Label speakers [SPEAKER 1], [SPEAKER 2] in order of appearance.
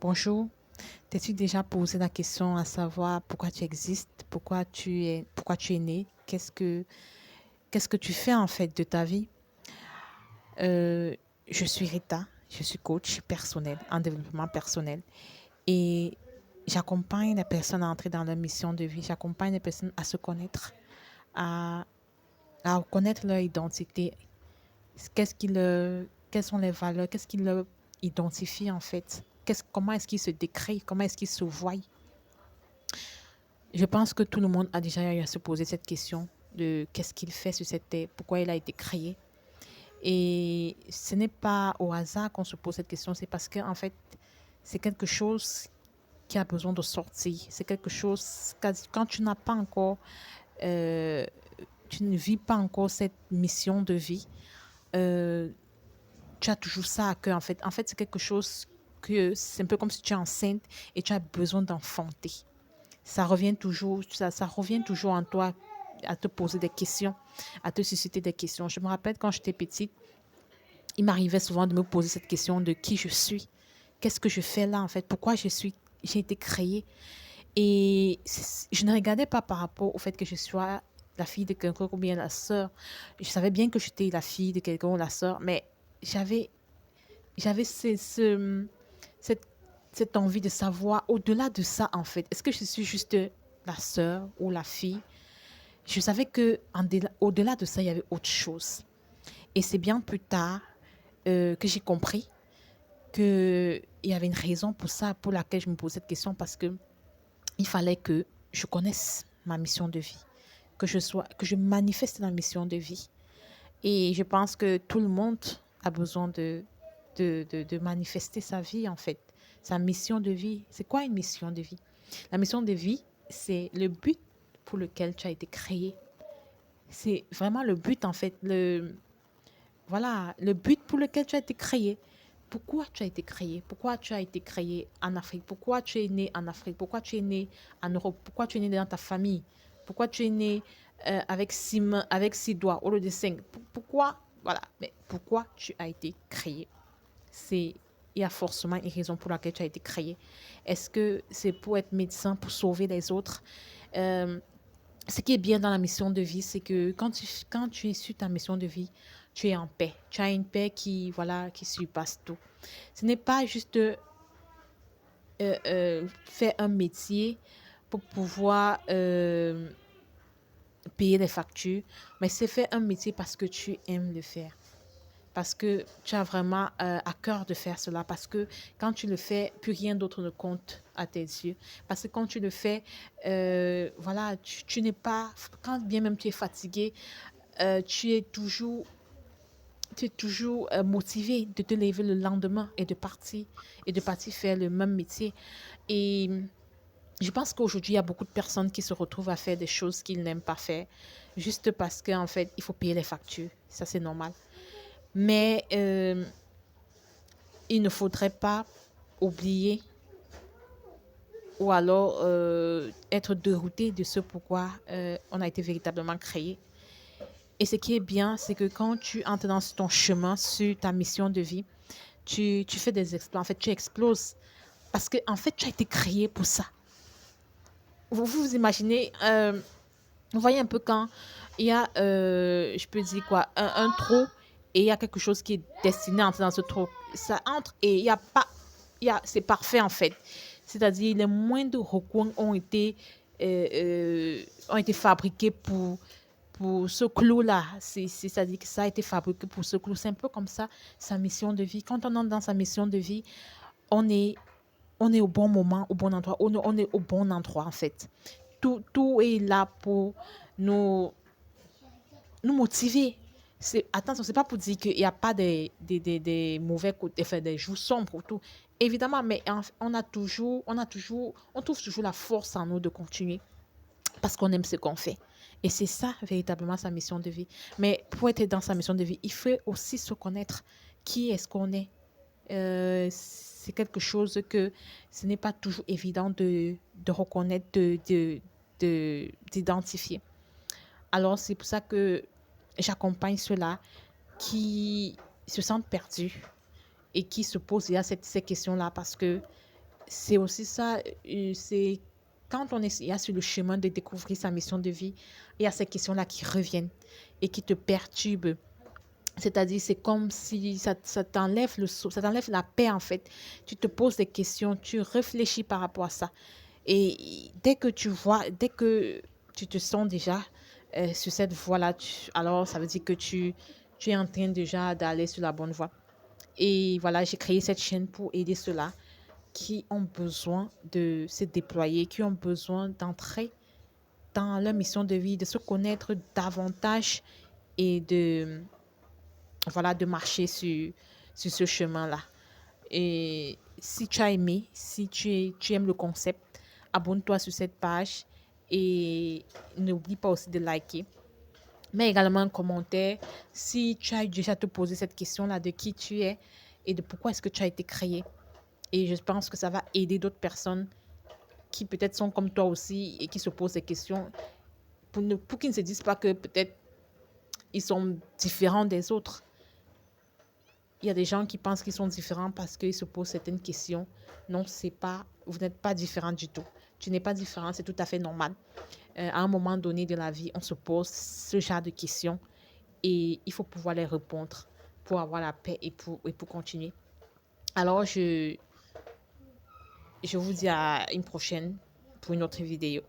[SPEAKER 1] Bonjour, t'es-tu déjà posé la question à savoir pourquoi tu existes, pourquoi tu es né, qu'est-ce que tu fais en fait de ta vie? Euh, je suis Rita, je suis coach personnel en développement personnel et j'accompagne les personnes à entrer dans leur mission de vie, j'accompagne les personnes à se connaître, à, à connaître leur identité, quelles sont les valeurs, qu'est-ce qui leur identifie en fait, comment est-ce qu'ils se décrivent, comment est-ce qu'ils se voient. Je pense que tout le monde a déjà eu à se poser cette question de qu'est-ce qu'il fait sur cette terre, pourquoi il a été créé. Et ce n'est pas au hasard qu'on se pose cette question, c'est parce qu'en fait, c'est quelque chose qui a besoin de sortir. C'est quelque chose, quand tu n'as pas encore, euh, tu ne vis pas encore cette mission de vie, euh, tu as toujours ça à cœur en fait. En fait, c'est quelque chose que c'est un peu comme si tu es enceinte et tu as besoin d'enfanter. Ça revient toujours en toi à te poser des questions, à te susciter des questions. Je me rappelle quand j'étais petite, il m'arrivait souvent de me poser cette question de qui je suis, qu'est-ce que je fais là en fait, j'ai été créée. Et je ne regardais pas par rapport au fait que je sois la fille de quelqu'un ou bien la sœur. Je savais bien que j'étais la fille de quelqu'un ou la sœur, mais j'avais, j'avais cette, cette envie de savoir au-delà de ça en fait. Est-ce que je suis juste la sœur ou la fille? Je savais que au-delà de ça, il y avait autre chose. Et c'est bien plus tard que j'ai compris qu'il y avait une raison pour ça, pour laquelle je me posais cette question, parce que il fallait que je connaisse ma mission de vie, que je manifeste ma mission de vie. Et je pense que tout le monde a besoin de manifester sa vie, en fait, sa mission de vie. C'est quoi une mission de vie? La mission de vie, c'est le but pour lequel tu as été créé. C'est vraiment le but, en fait, voilà, le but pour lequel tu as été créé. Pourquoi tu as été créé? Pourquoi tu as été créé en Afrique? Pourquoi tu es né en Afrique? Pourquoi tu es né en Europe? Pourquoi tu es né dans ta famille? Pourquoi tu es né avec six mains, avec six doigts au lieu de cinq? Pourquoi? Voilà, mais pourquoi tu as été créé? C'est, il y a forcément une raison pour laquelle tu as été créé. Est-ce que c'est pour être médecin, pour sauver les autres? Euh, Ce qui est bien dans la mission de vie, c'est que quand tu es sur ta mission de vie, tu es en paix. Tu as une paix qui, voilà, qui surpasse tout. Ce n'est pas juste faire un métier pour pouvoir payer les factures, mais c'est faire un métier parce que tu aimes le faire. Parce que tu as vraiment à cœur de faire cela. Parce que quand tu le fais, plus rien d'autre ne compte à tes yeux. Parce que quand tu le fais, voilà, tu n'es pas, quand bien même tu es fatigué, euh, tu es toujours, tu es toujours motivé de te lever le lendemain et de partir faire le même métier. Et je pense qu'aujourd'hui, il y a beaucoup de personnes qui se retrouvent à faire des choses qu'ils n'aiment pas faire, juste parce qu'en fait, il faut payer les factures. Ça, c'est normal. Mais il ne faudrait pas oublier ou alors être dérouté de ce pourquoi on a été véritablement créé. Et ce qui est bien, c'est que quand tu entres dans ton chemin, sur ta mission de vie, tu fais des exploits. En fait, tu exploses. Parce que, en fait, tu as été créé pour ça. Vous imaginez, vous voyez un peu quand il y a, je peux dire quoi, un trou et il y a quelque chose qui est destiné à entrer dans ce trou. Ça entre et il y a pas, c'est parfait en fait. C'est-à-dire les moindres recoins ont été fabriqués pour ce clou-là. C'est-à-dire que ça a été fabriqué pour ce clou. C'est un peu comme ça, sa mission de vie. Quand on entre dans sa mission de vie, on est, on est au bon moment, au bon endroit. On est au bon endroit en fait. Tout est là pour nous, nous motiver. Attention, c'est pas pour dire qu'il n'y a pas des mauvais côtés, enfin, des jours sombres, tout. Évidemment, mais on trouve toujours la force en nous de continuer parce qu'on aime ce qu'on fait. Et c'est ça, véritablement, sa mission de vie. Mais pour être dans sa mission de vie, il faut aussi se connaître. Qui est-ce qu'on est? C'est quelque chose que ce n'est pas toujours évident de reconnaître, d'identifier. Alors, c'est pour ça que j'accompagne ceux-là qui se sentent perdus et qui se posent ces questions-là parce que c'est aussi ça, c'est quand on est sur le chemin de découvrir sa mission de vie, il y a ces questions-là qui reviennent et qui te perturbent. C'est-à-dire, c'est comme si ça t'enlève ça t'enlève la paix, en fait. Tu te poses des questions, tu réfléchis par rapport à ça. Et dès que tu te sens déjà sur cette voie-là, alors ça veut dire que tu es en train déjà d'aller sur la bonne voie. Et voilà, j'ai créé cette chaîne pour aider ceux-là qui ont besoin de se déployer, qui ont besoin d'entrer dans leur mission de vie, de se connaître davantage et voilà, de marcher sur ce chemin-là. Et si tu as aimé, si tu aimes le concept, abonne-toi sur cette page et n'oublie pas aussi de liker. Mais également un commentaire si tu as déjà te poser cette question-là de qui tu es et de pourquoi est-ce que tu as été créé. Et je pense que ça va aider d'autres personnes qui peut-être sont comme toi aussi et qui se posent des questions pour qu'ils ne se disent pas que peut-être ils sont différents des autres. Il y a des gens qui pensent qu'ils sont différents parce qu'ils se posent certaines questions. Non, c'est pas, vous n'êtes pas différent du tout. Tu n'es pas différent, c'est tout à fait normal. À un moment donné de la vie, on se pose ce genre de questions et il faut pouvoir les répondre pour avoir la paix et pour continuer. Alors, je vous dis à une prochaine pour une autre vidéo.